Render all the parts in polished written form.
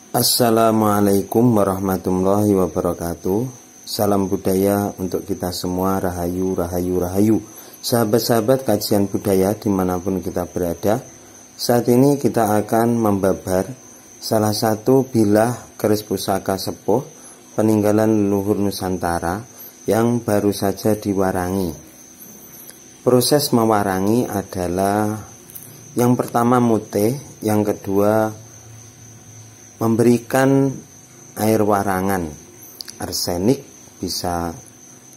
Assalamualaikum warahmatullahi wabarakatuh. Salam budaya untuk kita semua. Rahayu, rahayu, rahayu. Sahabat-sahabat kajian budaya dimanapun kita berada, saat ini kita akan membabar salah satu bilah keris pusaka sepuh peninggalan leluhur Nusantara yang baru saja diwarangi. Proses mewarangi adalah yang pertama mutih, yang kedua memberikan air warangan, arsenik, bisa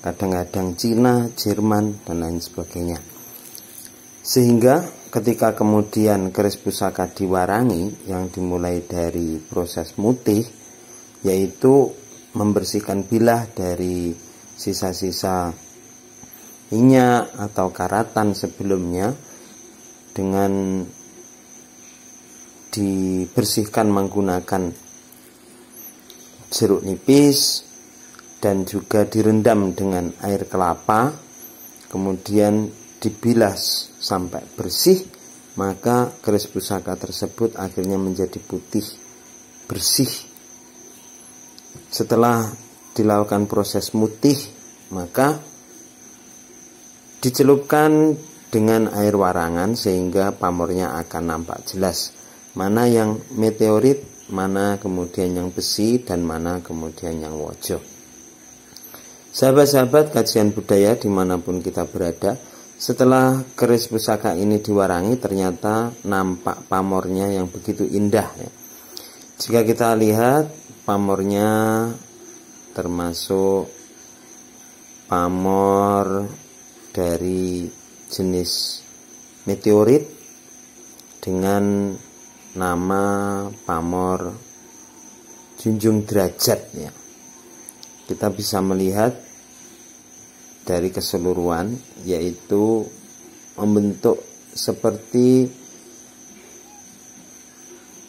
kadang-kadang Cina, Jerman, dan lain sebagainya. Sehingga ketika kemudian keris pusaka diwarangi, yang dimulai dari proses mutih, yaitu membersihkan bilah dari sisa-sisa minyak atau karatan sebelumnya, dengan dibersihkan menggunakan jeruk nipis dan juga direndam dengan air kelapa, kemudian dibilas sampai bersih, maka keris pusaka tersebut akhirnya menjadi putih bersih. Setelah dilakukan proses mutih, maka dicelupkan dengan air warangan sehingga pamornya akan nampak jelas mana yang meteorit, mana kemudian yang besi, dan mana kemudian yang wojo. Sahabat-sahabat kajian budaya dimanapun kita berada, setelah keris pusaka ini diwarangi, ternyata nampak pamornya yang begitu indah ya. Jika kita lihat pamornya termasuk pamor dari jenis meteorit dengan nama pamor junjung derajat ya. Kita bisa melihat dari keseluruhan, yaitu membentuk seperti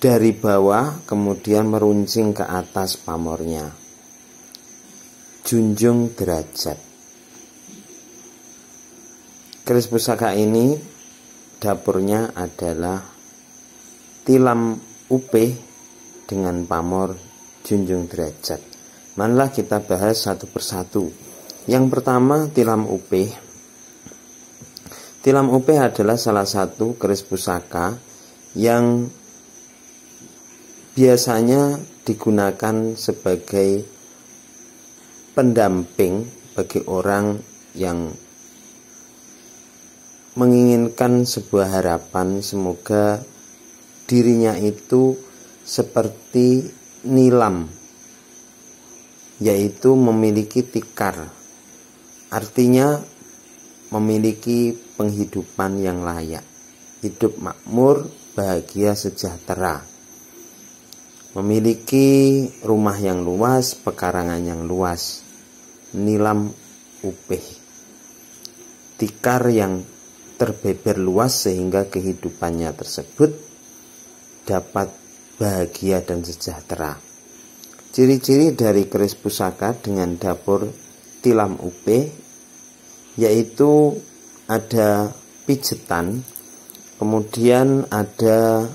dari bawah kemudian meruncing ke atas pamornya, junjung derajat. Keris pusaka ini dapurnya adalah tilam upih dengan pamor junjung derajat. Marilah kita bahas satu persatu. Yang pertama, tilam upih. Tilam upih adalah salah satu keris pusaka yang biasanya digunakan sebagai pendamping bagi orang yang menginginkan sebuah harapan semoga dirinya itu seperti nilam, yaitu memiliki tikar, artinya memiliki penghidupan yang layak, hidup makmur, bahagia, sejahtera, memiliki rumah yang luas, pekarangan yang luas, nilam upih, tikar yang terbeber luas sehingga kehidupannya tersebut dapat bahagia dan sejahtera. Ciri-ciri dari keris pusaka dengan dapur tilam upih yaitu ada pijetan, kemudian ada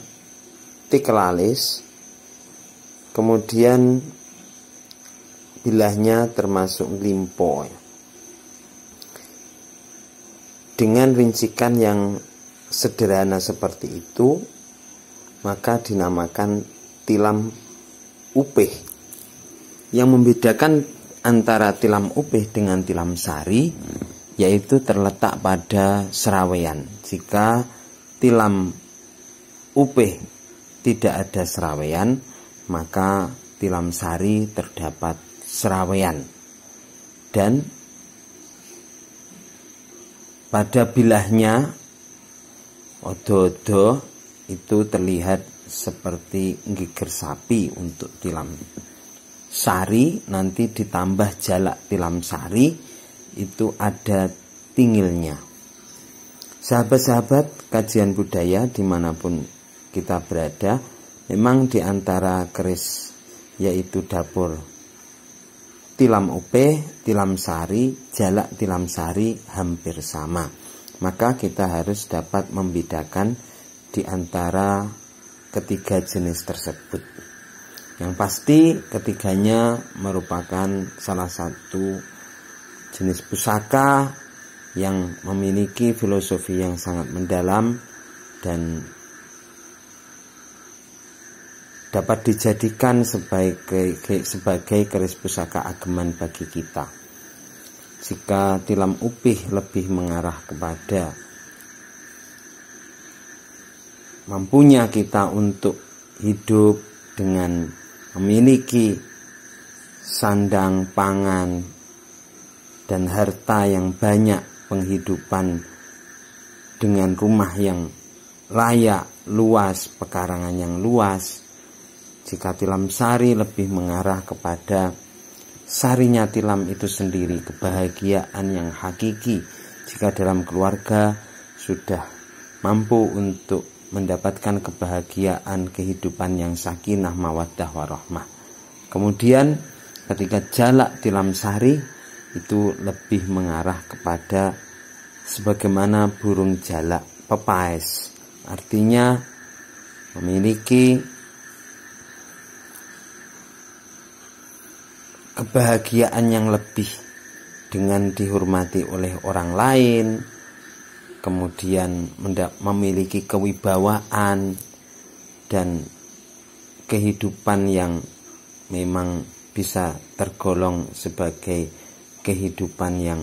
tikelalis, kemudian bilahnya termasuk limpo. Dengan rincikan yang sederhana seperti itu, maka dinamakan tilam upih. Yang membedakan antara tilam upih dengan tilam sari yaitu terletak pada serawean. Jika tilam upih tidak ada serawean, maka tilam sari terdapat serawean. Dan pada bilahnya odo-odo itu terlihat seperti giger sapi untuk tilam sari. Nanti ditambah jalak tilam sari, itu ada tingilnya. Sahabat-sahabat kajian budaya dimanapun kita berada, memang diantara keris yaitu dapur tilam upih, tilam sari, jalak tilam sari hampir sama. Maka kita harus dapat membedakan di antara ketiga jenis tersebut. Yang pasti ketiganya merupakan salah satu jenis pusaka yang memiliki filosofi yang sangat mendalam dan dapat dijadikan sebagai keris pusaka ageman bagi kita. Jika tilam upih lebih mengarah kepada mampunya kita untuk hidup dengan memiliki sandang, pangan, dan harta yang banyak, penghidupan dengan rumah yang layak, luas, pekarangan yang luas. Jika tilam sari lebih mengarah kepada sarinya tilam itu sendiri, kebahagiaan yang hakiki. Jika dalam keluarga sudah mampu untuk mendapatkan kebahagiaan kehidupan yang sakinah, mawaddah, warahmah. Kemudian ketika jalak tilam sari itu lebih mengarah kepada sebagaimana burung jalak pepaes, artinya memiliki kebahagiaan yang lebih dengan dihormati oleh orang lain, kemudian memiliki kewibawaan dan kehidupan yang memang bisa tergolong sebagai kehidupan yang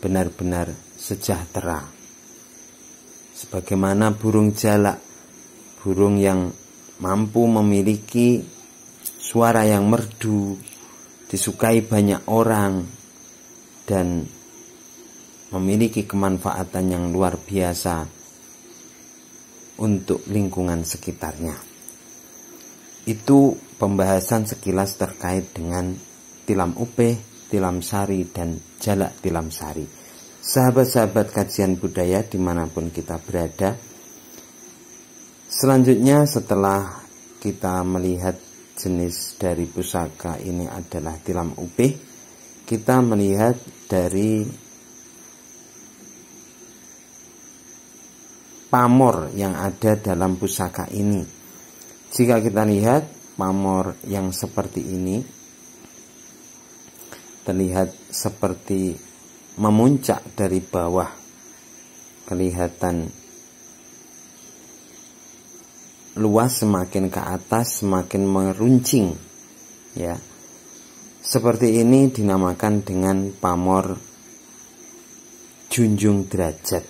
benar-benar sejahtera. Sebagaimana burung jalak, burung yang mampu memiliki suara yang merdu, disukai banyak orang, dan memiliki kemanfaatan yang luar biasa untuk lingkungan sekitarnya. Itu pembahasan sekilas terkait dengan tilam upih, tilam sari, dan jalak tilam sari. Sahabat-sahabat kajian budaya dimanapun kita berada, selanjutnya setelah kita melihat jenis dari pusaka ini adalah tilam upih, kita melihat dari pamor yang ada dalam pusaka ini. Jika kita lihat pamor yang seperti ini, terlihat seperti memuncak dari bawah, kelihatan luas, semakin ke atas semakin meruncing, ya. Seperti ini dinamakan dengan pamor junjung derajat.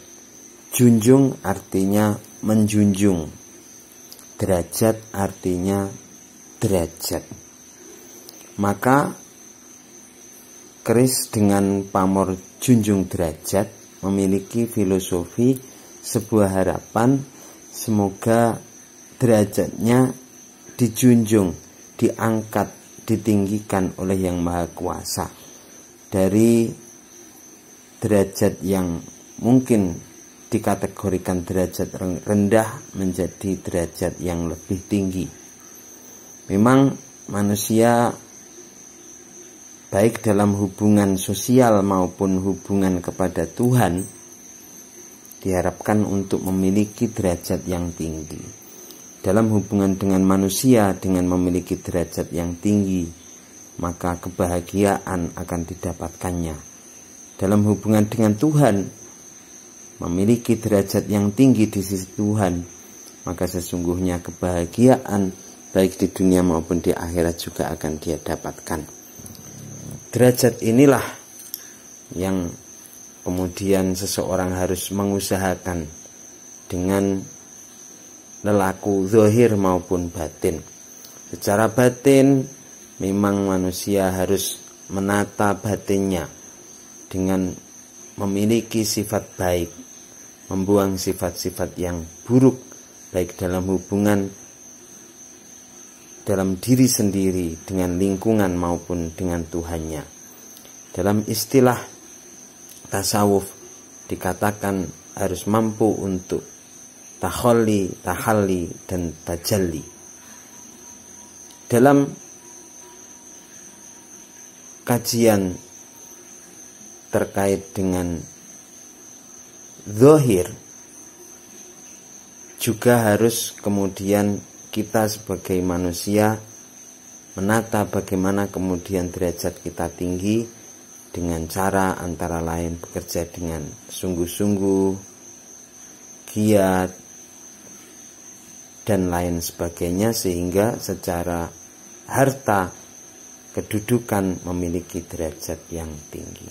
Junjung artinya menjunjung, derajat artinya derajat. Maka keris dengan pamor junjung derajat memiliki filosofi sebuah harapan semoga derajatnya dijunjung, diangkat, ditinggikan oleh Yang Maha Kuasa dari derajat yang mungkin dikategorikan derajat rendah menjadi derajat yang lebih tinggi. Memang manusia baik dalam hubungan sosial maupun hubungan kepada Tuhan diharapkan untuk memiliki derajat yang tinggi. Dalam hubungan dengan manusia dengan memiliki derajat yang tinggi, maka kebahagiaan akan didapatkannya. Dalam hubungan dengan Tuhan, memiliki derajat yang tinggi di sisi Tuhan, maka sesungguhnya kebahagiaan baik di dunia maupun di akhirat juga akan dia dapatkan. Derajat inilah yang kemudian seseorang harus mengusahakan dengan lelaku zahir maupun batin. Secara batin memang manusia harus menata batinnya dengan memiliki sifat baik, membuang sifat-sifat yang buruk baik dalam hubungan dalam diri sendiri dengan lingkungan maupun dengan Tuhannya. Dalam istilah tasawuf dikatakan harus mampu untuk takhalli, tahalli, dan tajalli. Dalam kajian terkait dengan zahir juga harus kemudian kita sebagai manusia menata bagaimana kemudian derajat kita tinggi dengan cara antara lain bekerja dengan sungguh-sungguh, giat, dan lain sebagainya, sehingga secara harta kedudukan memiliki derajat yang tinggi.